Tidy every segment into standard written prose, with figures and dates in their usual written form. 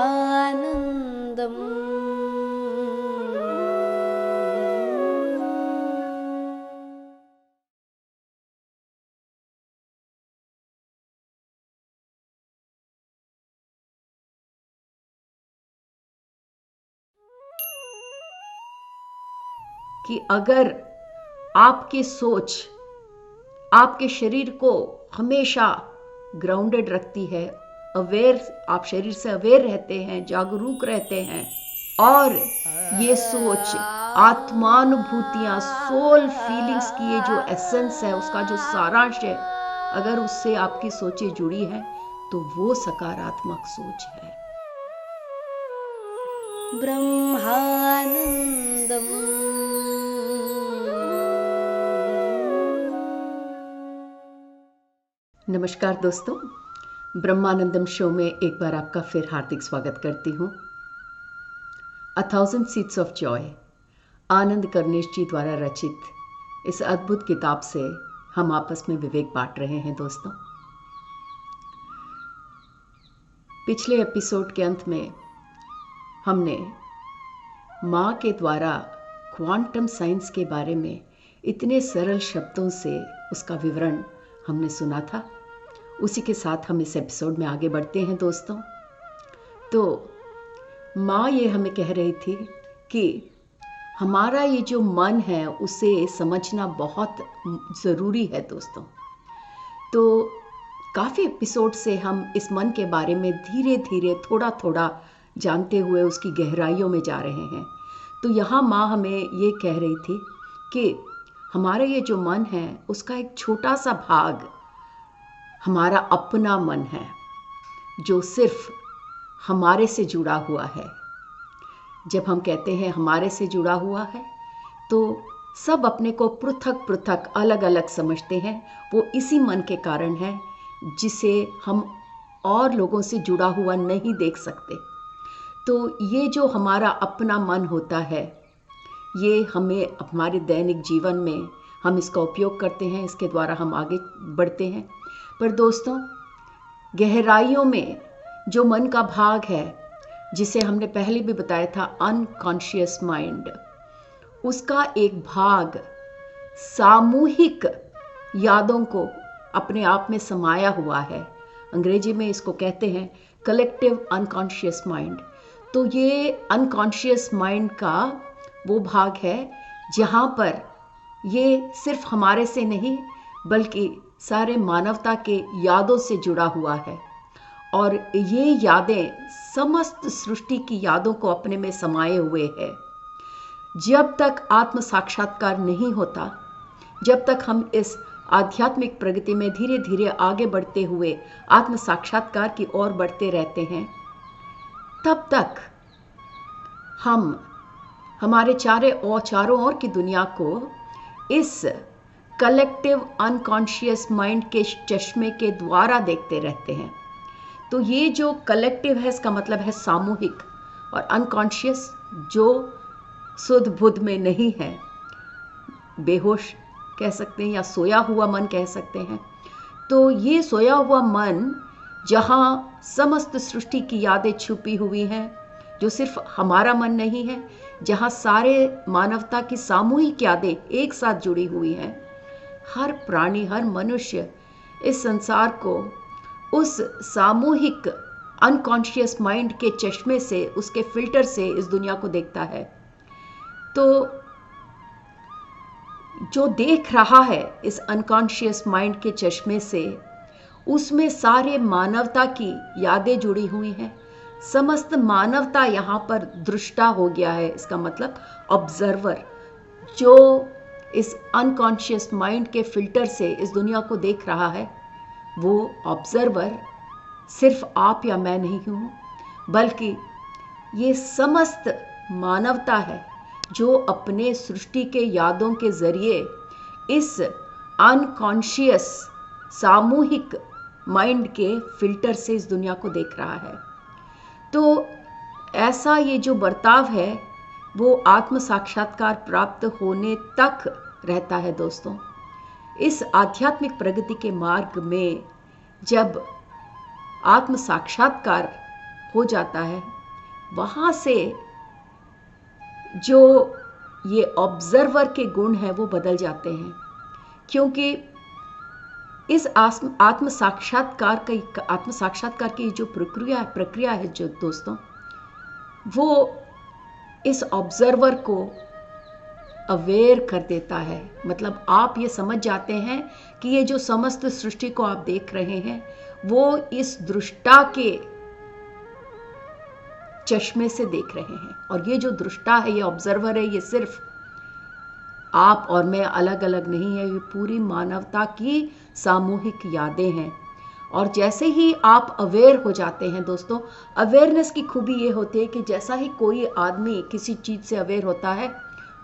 ब्रह्मानन्दम्। कि अगर आपकी सोच आपके शरीर को हमेशा ग्राउंडेड रखती है, अवेयर, आप शरीर से अवेयर रहते हैं, जागरूक रहते हैं, और ये सोच आत्मानुभूतियाँ, सोल फीलिंग्स की ये जो एसेंस है, उसका जो सारांश है, अगर उससे आपकी सोचें जुड़ी हैं तो वो सकारात्मक सोच है। ब्रह्मानन्दम्। नमस्कार दोस्तों, ब्रह्मानंदम शो में एक बार आपका फिर हार्दिक स्वागत करती हूँ। A thousand seeds of joy, Anand Karnesh ji द्वारा रचित इस अद्भुत किताब से हम आपस में विवेक बांट रहे हैं। दोस्तों, पिछले एपिसोड के अंत में हमने माँ के द्वारा क्वांटम साइंस के बारे में इतने सरल शब्दों से उसका विवरण हमने सुना था। उसी के साथ हम इस एपिसोड में आगे बढ़ते हैं। दोस्तों, तो माँ ये हमें कह रही थी कि हमारा ये जो मन है उसे समझना बहुत ज़रूरी है। दोस्तों, तो काफ़ी एपिसोड से हम इस मन के बारे में धीरे धीरे थोड़ा थोड़ा जानते हुए उसकी गहराइयों में जा रहे हैं। तो यहाँ माँ हमें ये कह रही थी कि हमारा ये जो मन है उसका एक छोटा सा भाग हमारा अपना मन है, जो सिर्फ हमारे से जुड़ा हुआ है। जब हम कहते हैं हमारे से जुड़ा हुआ है, तो सब अपने को पृथक पृथक अलग अलग समझते हैं। वो इसी मन के कारण है जिसे हम और लोगों से जुड़ा हुआ नहीं देख सकते। तो ये जो हमारा अपना मन होता है, ये हमें हमारे दैनिक जीवन में हम इसका उपयोग करते हैं, इसके द्वारा हम आगे बढ़ते हैं। पर दोस्तों, गहराइयों में जो मन का भाग है, जिसे हमने पहले भी बताया था अनकॉन्शियस माइंड, उसका एक भाग सामूहिक यादों को अपने आप में समाया हुआ है। अंग्रेजी में इसको कहते हैं कलेक्टिव अनकॉन्शियस माइंड। तो ये अनकॉन्शियस माइंड का वो भाग है जहाँ पर ये सिर्फ हमारे से नहीं बल्कि सारे मानवता के यादों से जुड़ा हुआ है, और ये यादें समस्त सृष्टि की यादों को अपने में समाये हुए है। जब तक आत्म साक्षात्कार नहीं होता, जब तक हम इस आध्यात्मिक प्रगति में धीरे धीरे आगे बढ़ते हुए आत्म साक्षात्कार की ओर बढ़ते रहते हैं, तब तक हम हमारे चारों ओर की दुनिया को इस कलेक्टिव अनकॉन्शियस माइंड के चश्मे के द्वारा देखते रहते हैं। तो ये जो कलेक्टिव है, इसका मतलब है सामूहिक, और अनकॉन्शियस जो सुध बुध में नहीं है, बेहोश कह सकते हैं या सोया हुआ मन कह सकते हैं। तो ये सोया हुआ मन जहाँ समस्त सृष्टि की यादें छुपी हुई हैं, जो सिर्फ हमारा मन नहीं है, जहाँ सारे मानवता की सामूहिक यादें एक साथ जुड़ी हुई हैं। हर प्राणी, हर मनुष्य इस संसार को उस सामूहिक अनकॉन्शियस माइंड के चश्मे से, उसके फिल्टर से इस दुनिया को देखता है। तो जो देख रहा है इस अनकॉन्शियस माइंड के चश्मे से, उसमें सारे मानवता की यादें जुड़ी हुई हैं। समस्त मानवता यहाँ पर दृष्टा हो गया है। इसका मतलब ऑब्जर्वर, जो इस अनकॉन्शियस माइंड के फिल्टर से इस दुनिया को देख रहा है, वो ऑब्जर्वर सिर्फ आप या मैं नहीं हूँ, बल्कि ये समस्त मानवता है जो अपने सृष्टि के यादों के जरिए इस अनकॉन्शियस सामूहिक माइंड के फिल्टर से इस दुनिया को देख रहा है। तो ऐसा ये जो बर्ताव है वो आत्म साक्षात्कार प्राप्त होने तक रहता है। दोस्तों, इस आध्यात्मिक प्रगति के मार्ग में जब आत्म साक्षात्कार हो जाता है, वहाँ से जो ये ऑब्जर्वर के गुण हैं वो बदल जाते हैं। क्योंकि इस आत्म साक्षात्कार की जो प्रक्रिया है जो दोस्तों, वो इस ऑब्जर्वर को अवेयर कर देता है। मतलब आप ये समझ जाते हैं कि ये जो समस्त सृष्टि को आप देख रहे हैं वो इस दृष्टा के चश्मे से देख रहे हैं। और ये जो दृष्टा है, ये ऑब्जर्वर है, ये सिर्फ आप और मैं अलग अलग नहीं है, ये पूरी मानवता की सामूहिक यादें हैं। और जैसे ही आप अवेयर हो जाते हैं दोस्तों, अवेयरनेस की खूबी ये होती है कि जैसा ही कोई आदमी किसी चीज़ से अवेयर होता है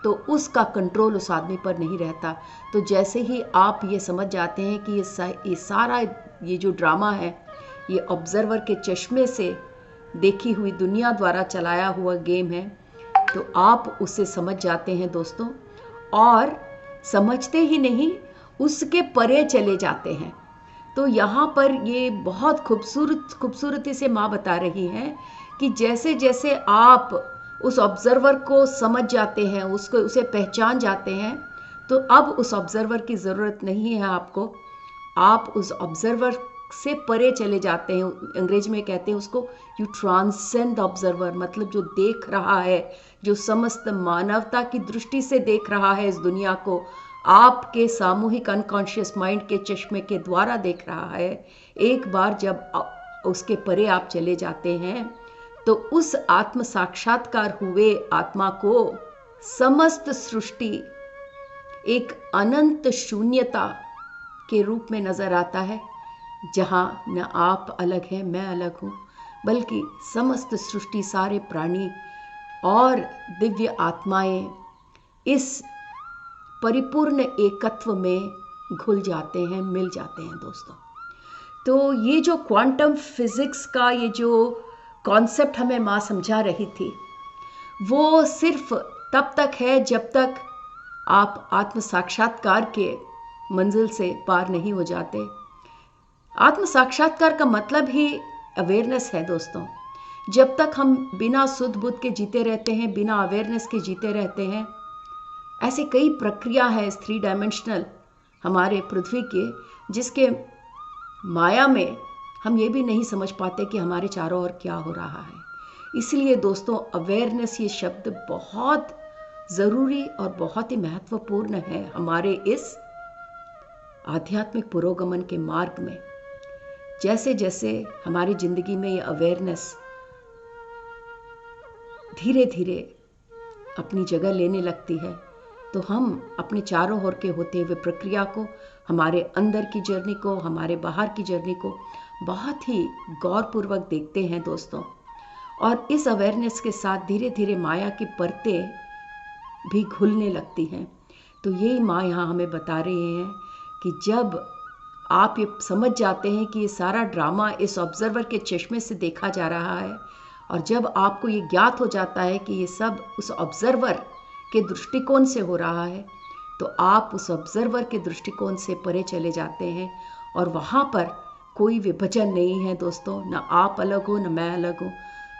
तो उसका कंट्रोल उस आदमी पर नहीं रहता। तो जैसे ही आप ये समझ जाते हैं कि ये सारा ये जो ड्रामा है, ये ऑब्जर्वर के चश्मे से देखी हुई दुनिया द्वारा चलाया हुआ गेम है, तो आप उसे समझ जाते हैं दोस्तों। और समझते ही नहीं, उसके परे चले जाते हैं। तो यहाँ पर ये बहुत खूबसूरती से माँ बता रही हैं कि जैसे जैसे आप उस ऑब्जर्वर को समझ जाते हैं, उसे पहचान जाते हैं, तो अब उस ऑब्जर्वर की ज़रूरत नहीं है आपको। आप उस ऑब्जर्वर से परे चले जाते हैं। अंग्रेजी में कहते हैं उसको यू ट्रांसेंड द ऑब्जर्वर, मतलब जो देख रहा है, जो समस्त मानवता की दृष्टि से देख रहा है इस दुनिया को, आपके सामूहिक अनकॉन्शियस माइंड के चश्मे के द्वारा देख रहा है। एक बार जब उसके परे आप चले जाते हैं तो उस आत्म साक्षात्कार हुए आत्मा को समस्त सृष्टि एक अनंत शून्यता के रूप में नजर आता है, जहां न आप अलग हैं, मैं अलग हूं, बल्कि समस्त सृष्टि, सारे प्राणी और दिव्य आत्माएं इस परिपूर्ण एकत्व में घुल जाते हैं, मिल जाते हैं दोस्तों। तो ये जो क्वांटम फिजिक्स का ये जो कॉन्सेप्ट हमें माँ समझा रही थी, वो सिर्फ तब तक है जब तक आप आत्म साक्षात्कार के मंजिल से पार नहीं हो जाते। आत्म साक्षात्कार का मतलब ही अवेयरनेस है दोस्तों। जब तक हम बिना सुध बुद्ध के जीते रहते हैं, बिना अवेयरनेस के जीते रहते हैं, ऐसे कई प्रक्रिया है इस 3 डायमेंशनल हमारे पृथ्वी के, जिसके माया में हम ये भी नहीं समझ पाते कि हमारे चारों ओर क्या हो रहा है। इसलिए दोस्तों, अवेयरनेस ये शब्द बहुत ज़रूरी और बहुत ही महत्वपूर्ण है हमारे इस आध्यात्मिक पुरोगमन के मार्ग में। जैसे जैसे हमारी ज़िंदगी में ये अवेयरनेस धीरे धीरे अपनी जगह लेने लगती है, तो हम अपने चारों ओर के होते हुए प्रक्रिया को, हमारे अंदर की जर्नी को, हमारे बाहर की जर्नी को बहुत ही गौरपूर्वक देखते हैं दोस्तों। और इस अवेयरनेस के साथ धीरे धीरे माया की परतें भी घुलने लगती हैं। तो यही माँ यहाँ हमें बता रही हैं कि जब आप ये समझ जाते हैं कि ये सारा ड्रामा इस ऑब्जर्वर के चश्मे से देखा जा रहा है, और जब आपको ये ज्ञात हो जाता है कि ये सब उस ऑब्जर्वर के दृष्टिकोण से हो रहा है, तो आप उस ऑब्जर्वर के दृष्टिकोण से परे चले जाते हैं। और वहाँ पर कोई विभाजन नहीं है दोस्तों, न आप अलग हो न मैं अलग हूँ।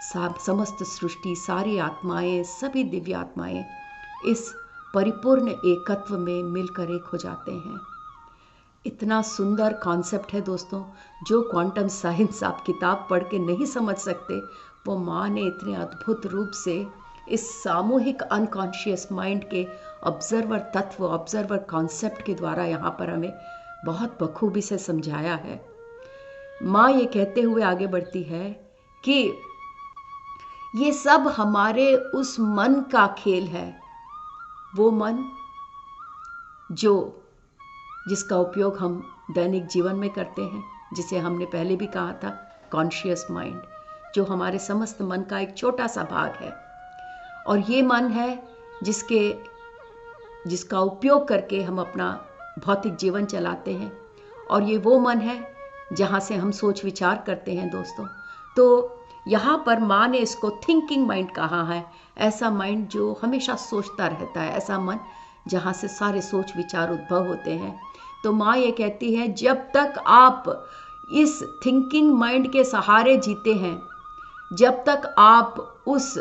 समस्त सृष्टि, सारी आत्माएं, सभी दिव्य आत्माएं इस परिपूर्ण एकत्व में मिलकर एक हो जाते हैं। इतना सुंदर कॉन्सेप्ट है दोस्तों, जो क्वांटम साइंस आप किताब पढ़ के नहीं समझ सकते, वो माँ ने इतने अद्भुत रूप से इस सामूहिक अनकॉन्शियस माइंड के ऑब्जर्वर तत्व, ऑब्जर्वर कॉन्सेप्ट के द्वारा यहाँ पर हमें बहुत बखूबी से समझाया है। माँ ये कहते हुए आगे बढ़ती है कि ये सब हमारे उस मन का खेल है, वो मन जिसका उपयोग हम दैनिक जीवन में करते हैं, जिसे हमने पहले भी कहा था कॉन्शियस माइंड, जो हमारे समस्त मन का एक छोटा सा भाग है। और ये मन है जिसका उपयोग करके हम अपना भौतिक जीवन चलाते हैं। और ये वो मन है जहाँ से हम सोच विचार करते हैं दोस्तों। तो यहाँ पर माँ ने इसको थिंकिंग माइंड कहा है, ऐसा माइंड जो हमेशा सोचता रहता है, ऐसा मन जहाँ से सारे सोच विचार उद्भव होते हैं। तो माँ ये कहती है, जब तक आप इस थिंकिंग माइंड के सहारे जीते हैं, जब तक आप उस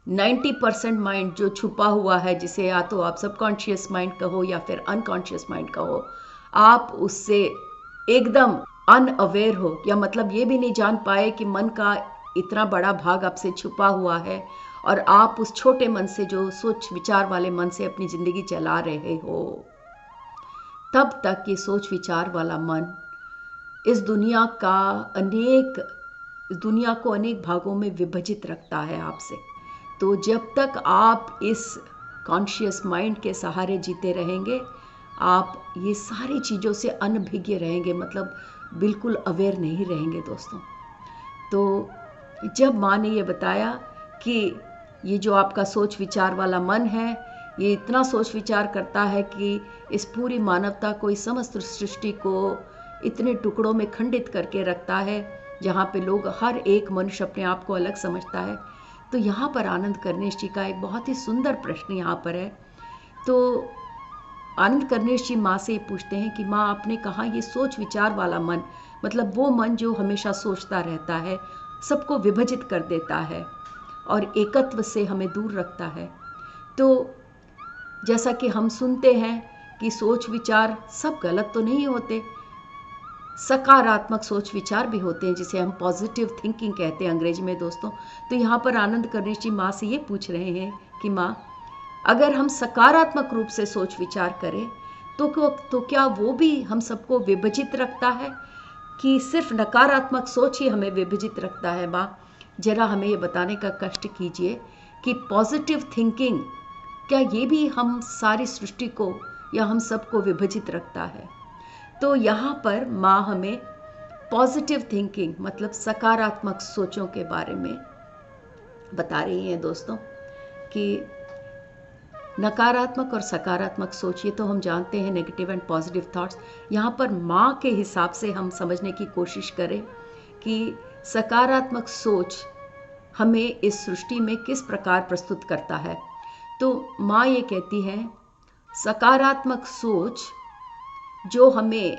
90% माइंड जो छुपा हुआ है, जिसे या तो आप सबकॉन्शियस माइंड कहो या फिर अनकॉन्शियस माइंड कहो, आप उससे एकदम अनअवेयर हो, या मतलब ये भी नहीं जान पाए कि मन का इतना बड़ा भाग आपसे छुपा हुआ है और आप उस छोटे मन से, जो सोच विचार वाले मन से अपनी जिंदगी चला रहे हो, तब तक ये सोच विचार वाला मन इस दुनिया को अनेक भागों में विभाजित रखता है आपसे। तो जब तक आप इस कॉन्शियस माइंड के सहारे जीते रहेंगे, आप ये सारी चीज़ों से अनभिज्ञ रहेंगे, मतलब बिल्कुल अवेयर नहीं रहेंगे दोस्तों। तो जब माँ ने ये बताया कि ये जो आपका सोच विचार वाला मन है, ये इतना सोच विचार करता है कि इस पूरी मानवता को, इस समस्त सृष्टि को इतने टुकड़ों में खंडित करके रखता है, जहाँ पे लोग, हर एक मनुष्य अपने आप को अलग समझता है। तो यहाँ पर आनंद कर्णेश जी का एक बहुत ही सुंदर प्रश्न यहाँ पर है। तो आनंद कर्णेश जी माँ से पूछते हैं कि माँ, आपने कहा ये सोच विचार वाला मन, मतलब वो मन जो हमेशा सोचता रहता है, सबको विभाजित कर देता है और एकत्व से हमें दूर रखता है। तो जैसा कि हम सुनते हैं कि सोच विचार सब गलत तो नहीं होते, सकारात्मक सोच विचार भी होते हैं, जिसे हम पॉजिटिव थिंकिंग कहते हैं अंग्रेजी में दोस्तों। तो यहाँ पर आनंद कर्णेश जी माँ से ये पूछ रहे हैं कि माँ, अगर हम सकारात्मक रूप से सोच विचार करें तो क्या वो भी हम सबको विभाजित रखता है, कि सिर्फ नकारात्मक सोच ही हमें विभाजित रखता है? माँ, जरा हमें ये बताने का कष्ट कीजिए कि पॉजिटिव थिंकिंग, क्या ये भी हम सारी सृष्टि को या हम सबको विभाजित रखता है? तो यहाँ पर माँ हमें पॉजिटिव थिंकिंग, मतलब सकारात्मक सोचों के बारे में बता रही हैं दोस्तों, कि नकारात्मक और सकारात्मक सोच, ये तो हम जानते हैं, नेगेटिव एंड पॉजिटिव थॉट्स। यहाँ पर माँ के हिसाब से हम समझने की कोशिश करें कि सकारात्मक सोच हमें इस सृष्टि में किस प्रकार प्रस्तुत करता है। तो माँ ये कहती है, सकारात्मक सोच जो हमें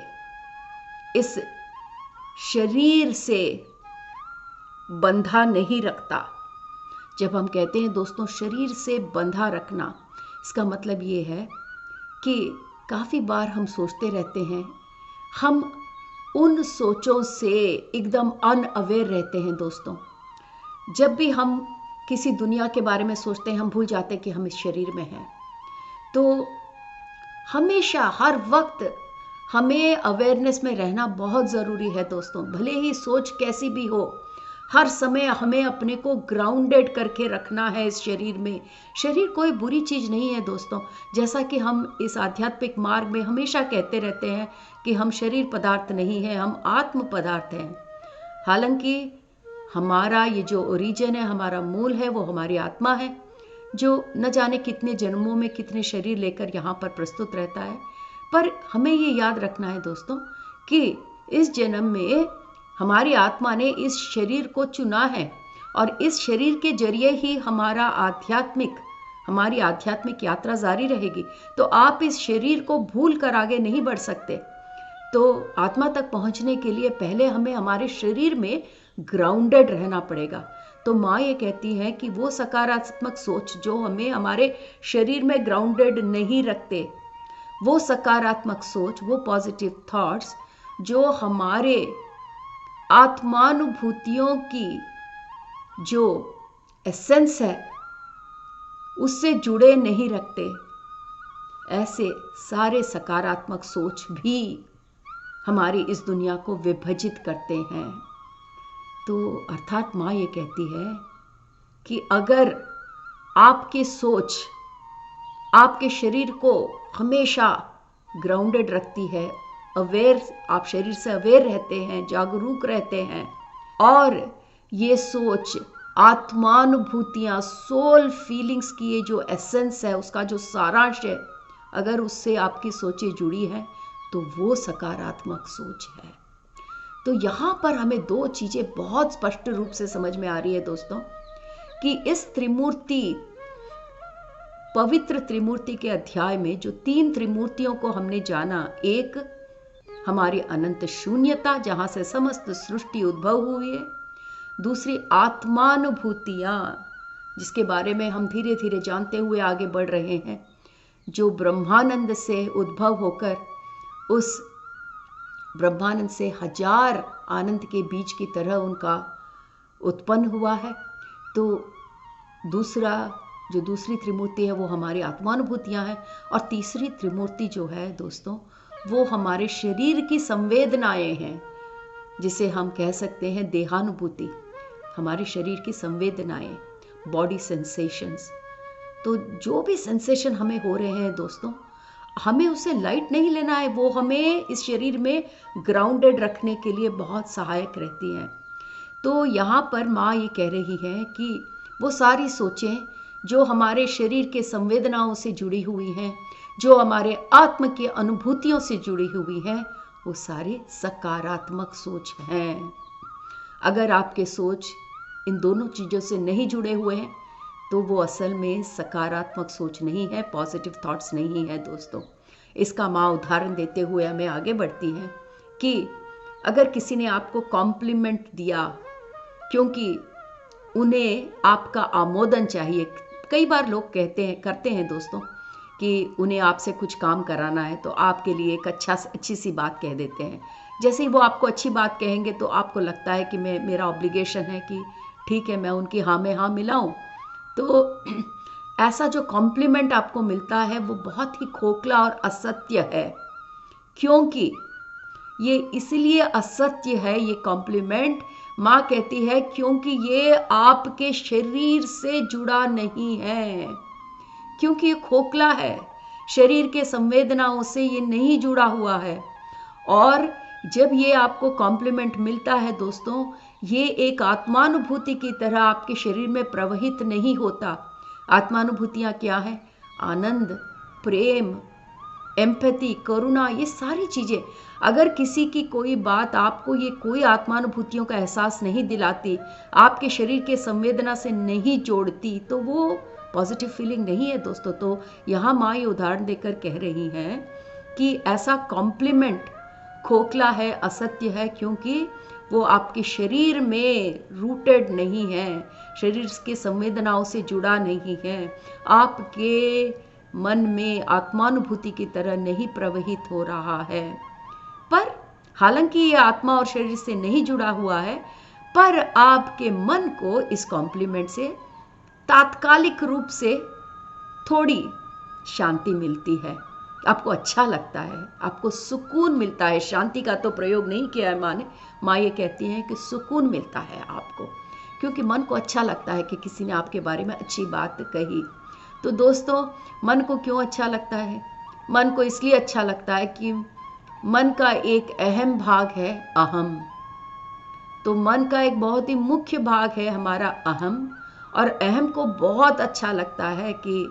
इस शरीर से बंधा नहीं रखता। जब हम कहते हैं दोस्तों शरीर से बंधा रखना, इसका मतलब ये है कि काफ़ी बार हम सोचते रहते हैं, हम उन सोचों से एकदम अनअवेयर रहते हैं दोस्तों। जब भी हम किसी दुनिया के बारे में सोचते हैं, हम भूल जाते हैं कि हम इस शरीर में हैं। तो हमेशा, हर वक्त हमें अवेयरनेस में रहना बहुत ज़रूरी है दोस्तों। भले ही सोच कैसी भी हो, हर समय हमें अपने को ग्राउंडेड करके रखना है इस शरीर में। शरीर कोई बुरी चीज़ नहीं है दोस्तों, जैसा कि हम इस आध्यात्मिक मार्ग में हमेशा कहते रहते हैं कि हम शरीर पदार्थ नहीं है, हम आत्म पदार्थ हैं। हालांकि हमारा ये जो ओरिजिन है, हमारा मूल है, वो हमारी आत्मा है, जो न जाने कितने जन्मों में कितने शरीर लेकर यहाँ पर प्रस्तुत रहता है। पर हमें ये याद रखना है दोस्तों कि इस जन्म में हमारी आत्मा ने इस शरीर को चुना है और इस शरीर के जरिए ही हमारी आध्यात्मिक यात्रा जारी रहेगी। तो आप इस शरीर को भूल कर आगे नहीं बढ़ सकते। तो आत्मा तक पहुंचने के लिए पहले हमें हमारे शरीर में ग्राउंडेड रहना पड़ेगा। तो माँ ये कहती है कि वो सकारात्मक सोच जो हमें हमारे शरीर में ग्राउंडेड नहीं रखते, वो सकारात्मक सोच, वो पॉजिटिव थॉट्स जो हमारे आत्मानुभूतियों की जो एसेंस है उससे जुड़े नहीं रखते, ऐसे सारे सकारात्मक सोच भी हमारी इस दुनिया को विभाजित करते हैं। तो अर्थात माँ ये कहती है कि अगर आपकी सोच आपके शरीर को हमेशा ग्राउंडेड रखती है, अवेयर, आप शरीर से अवेयर रहते हैं, जागरूक रहते हैं, और ये सोच आत्मानुभूतियाँ, सोल फीलिंग्स की ये जो एसेंस है, उसका जो सारांश है, अगर उससे आपकी सोचें जुड़ी हैं तो वो सकारात्मक सोच है। तो यहाँ पर हमें दो चीज़ें बहुत स्पष्ट रूप से समझ में आ रही है दोस्तों, कि इस पवित्र त्रिमूर्ति के अध्याय में जो 3 त्रिमूर्तियों को हमने जाना, एक हमारी अनंत शून्यता जहाँ से समस्त सृष्टि उद्भव हुई है, दूसरी आत्मानुभूतियाँ, जिसके बारे में हम धीरे धीरे जानते हुए आगे बढ़ रहे हैं, जो ब्रह्मानंद से उद्भव होकर उस ब्रह्मानंद से हजार आनंद के बीज की तरह उनका उत्पन्न हुआ है। तो दूसरी त्रिमूर्ति है वो हमारी आत्मानुभूतियाँ हैं, और तीसरी त्रिमूर्ति जो है दोस्तों, वो हमारे शरीर की संवेदनाएं हैं, जिसे हम कह सकते हैं देहानुभूति, हमारे शरीर की संवेदनाएं, बॉडी सेंसेशंस। तो जो भी सेंसेशन हमें हो रहे हैं दोस्तों, हमें उसे लाइट नहीं लेना है, वो हमें इस शरीर में ग्राउंडेड रखने के लिए बहुत सहायक रहती हैं। तो यहाँ पर माँ ये कह रही है कि वो सारी सोचें जो हमारे शरीर के संवेदनाओं से जुड़ी हुई हैं, जो हमारे आत्म की अनुभूतियों से जुड़ी हुई हैं, वो सारी सकारात्मक सोच हैं। अगर आपके सोच इन दोनों चीज़ों से नहीं जुड़े हुए हैं तो वो असल में सकारात्मक सोच नहीं है, पॉजिटिव थॉट्स नहीं है दोस्तों। इसका माँ उदाहरण देते हुए हमें आगे बढ़ती है कि अगर किसी ने आपको कॉम्प्लीमेंट दिया क्योंकि उन्हें आपका आमोदन चाहिए, कई बार लोग करते हैं दोस्तों कि उन्हें आपसे कुछ काम कराना है तो आपके लिए एक अच्छी सी बात कह देते हैं। जैसे ही वो आपको अच्छी बात कहेंगे तो आपको लगता है कि मेरा ऑब्लिगेशन है कि ठीक है, मैं उनकी हाँ में हाँ मिलाऊं। तो ऐसा जो कॉम्प्लीमेंट आपको मिलता है वो बहुत ही खोखला और असत्य है, क्योंकि ये इसलिए असत्य है ये कॉम्प्लीमेंट, माँ कहती है, क्योंकि ये आपके शरीर से जुड़ा नहीं है, क्योंकि ये खोखला है, शरीर के संवेदनाओं से ये नहीं जुड़ा हुआ है। और जब ये आपको कॉम्प्लीमेंट मिलता है दोस्तों, ये एक आत्मानुभूति की तरह आपके शरीर में प्रवहित नहीं होता। आत्मानुभूतियाँ क्या है? आनंद, प्रेम, एम्पैथी, करुणा, ये सारी चीज़ें। अगर किसी की कोई बात आपको ये कोई आत्मानुभूतियों का एहसास नहीं दिलाती, आपके शरीर के संवेदना से नहीं जोड़ती, तो वो पॉजिटिव फीलिंग नहीं है दोस्तों। तो यहाँ माँ ये उदाहरण देकर कह रही हैं कि ऐसा कॉम्प्लीमेंट खोखला है, असत्य है, क्योंकि वो आपके शरीर में रूटेड नहीं है, शरीर के संवेदनाओं से जुड़ा नहीं है, आपके मन में आत्मानुभूति की तरह नहीं प्रवहित हो रहा है। पर हालांकि ये आत्मा और शरीर से नहीं जुड़ा हुआ है, पर आपके मन को इस कॉम्प्लीमेंट से तात्कालिक रूप से थोड़ी शांति मिलती है, आपको अच्छा लगता है, आपको सुकून मिलता है। शांति का तो प्रयोग नहीं किया है माँ ने, माँ ये कहती हैं कि सुकून मिलता है आपको, क्योंकि मन को अच्छा लगता है कि किसी ने आपके बारे में अच्छी बात कही। तो दोस्तों, मन को क्यों अच्छा लगता है? मन को इसलिए अच्छा लगता है कि मन का एक अहम भाग है अहम। तो मन का एक बहुत ही मुख्य भाग है हमारा अहम, और अहम को बहुत अच्छा लगता है कि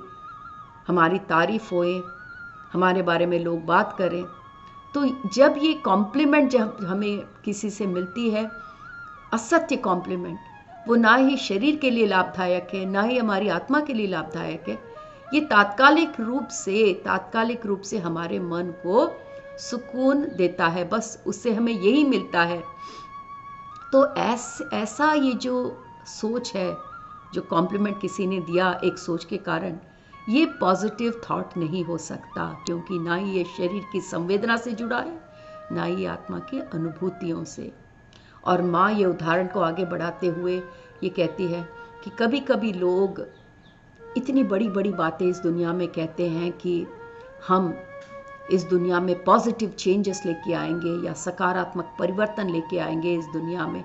हमारी तारीफ होए, हमारे बारे में लोग बात करें। तो जब ये कॉम्प्लीमेंट जब हमें किसी से मिलती है, असत्य कॉम्प्लीमेंट, वो ना ही शरीर के लिए लाभदायक है, ना ही हमारी आत्मा के लिए लाभदायक है। ये तात्कालिक रूप से हमारे मन को सुकून देता है, बस उससे हमें यही मिलता है। तो ऐसा ये जो सोच है, जो कॉम्प्लीमेंट किसी ने दिया एक सोच के कारण, ये पॉजिटिव थॉट नहीं हो सकता, क्योंकि ना ही ये शरीर की संवेदना से जुड़ा है, ना ही आत्मा की अनुभूतियों से। और माँ ये उदाहरण को आगे बढ़ाते हुए ये कहती है कि कभी कभी लोग इतनी बड़ी बड़ी बातें इस दुनिया में कहते हैं कि हम इस दुनिया में पॉजिटिव चेंजेस लेके आएंगे या सकारात्मक परिवर्तन लेके आएंगे इस दुनिया में,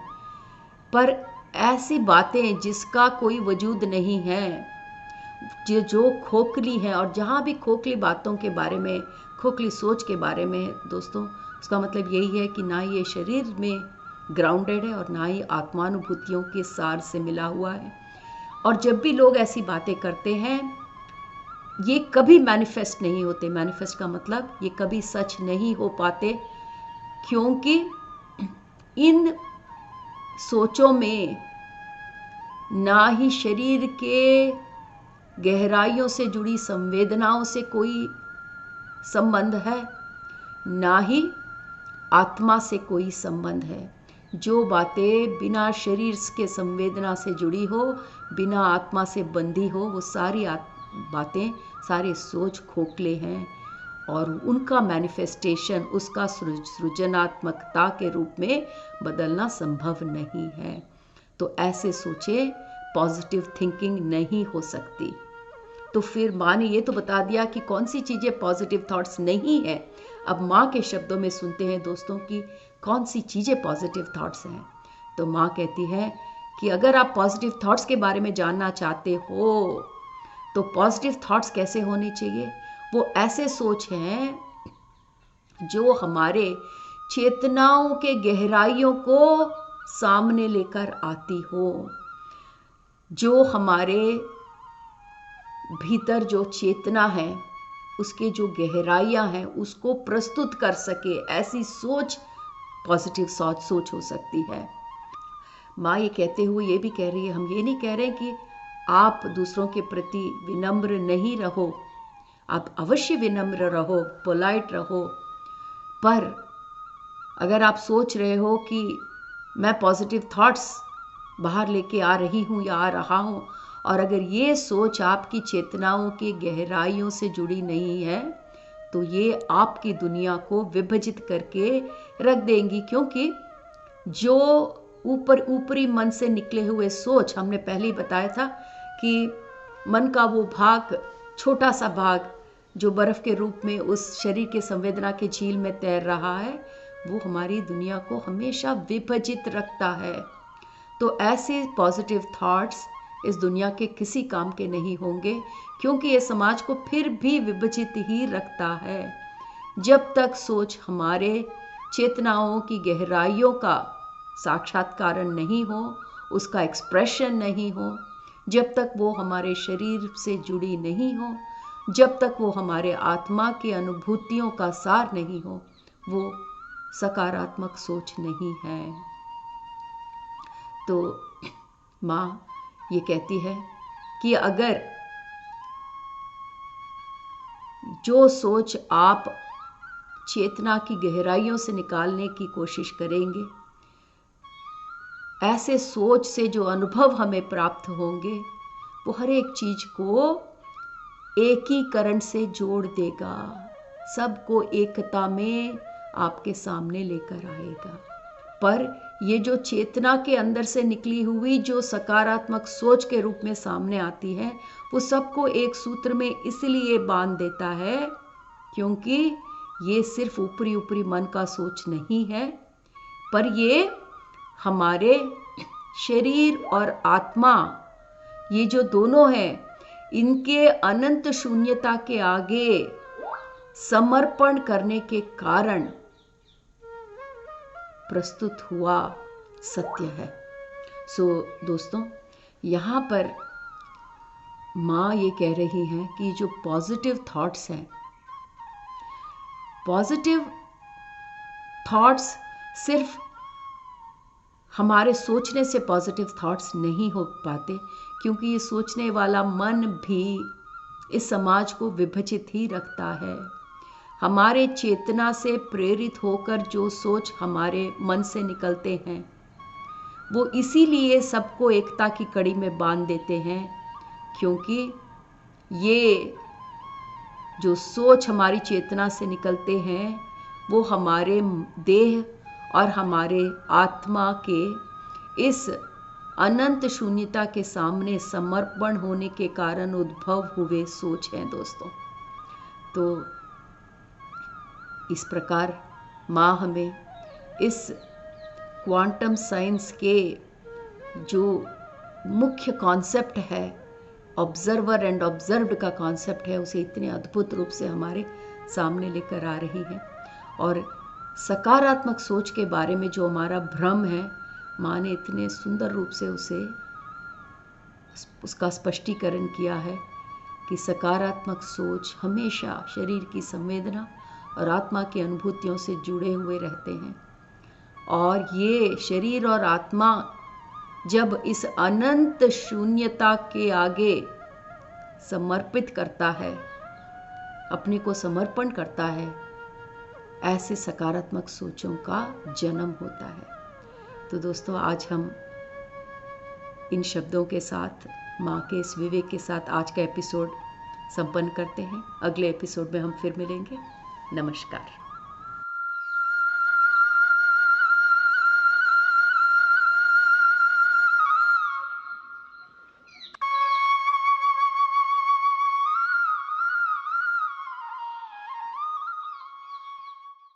पर ऐसी बातें जिसका कोई वजूद नहीं है, जो खोखली है, और जहाँ भी खोखली बातों के बारे में, खोखली सोच के बारे में दोस्तों, उसका मतलब यही है कि ना ये शरीर में ग्राउंडेड है और ना ही आत्मानुभूतियों के सार से मिला हुआ है। और जब भी लोग ऐसी बातें करते हैं, ये कभी मैनिफेस्ट नहीं होते। मैनिफेस्ट का मतलब ये कभी सच नहीं हो पाते, क्योंकि इन सोचों में ना ही शरीर के गहराइयों से जुड़ी संवेदनाओं से कोई संबंध है, ना ही आत्मा से कोई संबंध है। जो बातें बिना शरीर के संवेदना से जुड़ी हो, बिना आत्मा से बंधी हो, वो सारी बातें, सारे सोच खोखले हैं और उनका मैनिफेस्टेशन, उसका सृजनात्मकता के रूप में बदलना संभव नहीं है। तो ऐसे सोचे पॉजिटिव थिंकिंग नहीं हो सकती। तो फिर माँ ने ये तो बता दिया कि कौन सी चीज़ें पॉजिटिव थॉट्स नहीं है। अब माँ के शब्दों में सुनते हैं दोस्तों कि कौन सी चीज़ें पॉजिटिव थॉट्स हैं। तो माँ कहती है कि अगर आप पॉजिटिव थॉट्स के बारे में जानना चाहते हो तो पॉजिटिव थॉट्स कैसे होने चाहिए। वो ऐसे सोच हैं जो हमारे चेतनाओं के गहराइयों को सामने लेकर आती हो, जो हमारे भीतर जो चेतना है उसके जो गहराइयाँ हैं उसको प्रस्तुत कर सके, ऐसी सोच पॉजिटिव सोच हो सकती है। माँ ये कहते हुए ये भी कह रही है, हम ये नहीं कह रहे कि आप दूसरों के प्रति विनम्र नहीं रहो, आप अवश्य विनम्र रहो, पोलाइट रहो, पर अगर आप सोच रहे हो कि मैं पॉजिटिव थॉट्स बाहर लेके आ रही हूँ या आ रहा हूँ, और अगर ये सोच आपकी चेतनाओं की गहराइयों से जुड़ी नहीं है तो ये आपकी दुनिया को विभाजित करके रख देंगी। क्योंकि जो ऊपरी मन से निकले हुए सोच, हमने पहले ही बताया था कि मन का वो भाग, छोटा सा भाग जो बर्फ के रूप में उस शरीर के संवेदना के झील में तैर रहा है, वो हमारी दुनिया को हमेशा विभाजित रखता है। तो ऐसे पॉजिटिव थॉट्स इस दुनिया के किसी काम के नहीं होंगे, क्योंकि ये समाज को फिर भी विभाजित ही रखता है। जब तक सोच हमारे चेतनाओं की गहराइयों का साक्षात्कार नहीं हो, उसका एक्सप्रेशन नहीं हो, जब तक वो हमारे शरीर से जुड़ी नहीं हो, जब तक वो हमारे आत्मा की अनुभूतियों का सार नहीं हो, वो सकारात्मक सोच नहीं है। तो माँ ये कहती है कि अगर जो सोच आप चेतना की गहराइयों से निकालने की कोशिश करेंगे, ऐसे सोच से जो अनुभव हमें प्राप्त होंगे, वो हर एक चीज को एकीकरण से जोड़ देगा, सबको एकता में आपके सामने लेकर आएगा। पर ये जो चेतना के अंदर से निकली हुई जो सकारात्मक सोच के रूप में सामने आती है, वो सबको एक सूत्र में इसलिए बांध देता है क्योंकि ये सिर्फ ऊपरी मन का सोच नहीं है, पर ये हमारे शरीर और आत्मा, ये जो दोनों हैं, इनके अनंत शून्यता के आगे समर्पण करने के कारण प्रस्तुत हुआ सत्य है। दोस्तों, यहाँ पर माँ ये कह रही हैं कि जो पॉजिटिव थॉट्स हैं, पॉजिटिव थॉट्स सिर्फ हमारे सोचने से पॉजिटिव थॉट्स नहीं हो पाते, क्योंकि ये सोचने वाला मन भी इस समाज को विभाजित ही रखता है। हमारे चेतना से प्रेरित होकर जो सोच हमारे मन से निकलते हैं, वो इसीलिए सबको एकता की कड़ी में बांध देते हैं, क्योंकि ये जो सोच हमारी चेतना से निकलते हैं वो हमारे देह और हमारे आत्मा के इस अनंत शून्यता के सामने समर्पण होने के कारण उद्भव हुए सोच हैं दोस्तों। तो इस प्रकार माँ हमें इस क्वांटम साइंस के जो मुख्य कॉन्सेप्ट है, ऑब्जर्वर एंड ऑब्जर्व्ड का कॉन्सेप्ट है, उसे इतने अद्भुत रूप से हमारे सामने लेकर आ रही है। और सकारात्मक सोच के बारे में जो हमारा भ्रम है, माँ ने इतने सुंदर रूप से उसका स्पष्टीकरण किया है कि सकारात्मक सोच हमेशा शरीर की संवेदना और आत्मा की अनुभूतियों से जुड़े हुए रहते हैं। और ये शरीर और आत्मा जब इस अनंत शून्यता के आगे समर्पित करता है, अपने को समर्पण करता है, ऐसे सकारात्मक सोचों का जन्म होता है। तो दोस्तों, आज हम इन शब्दों के साथ, माँ के इस विवेक के साथ आज का एपिसोड संपन्न करते हैं। अगले एपिसोड में हम फिर मिलेंगे। नमस्कार।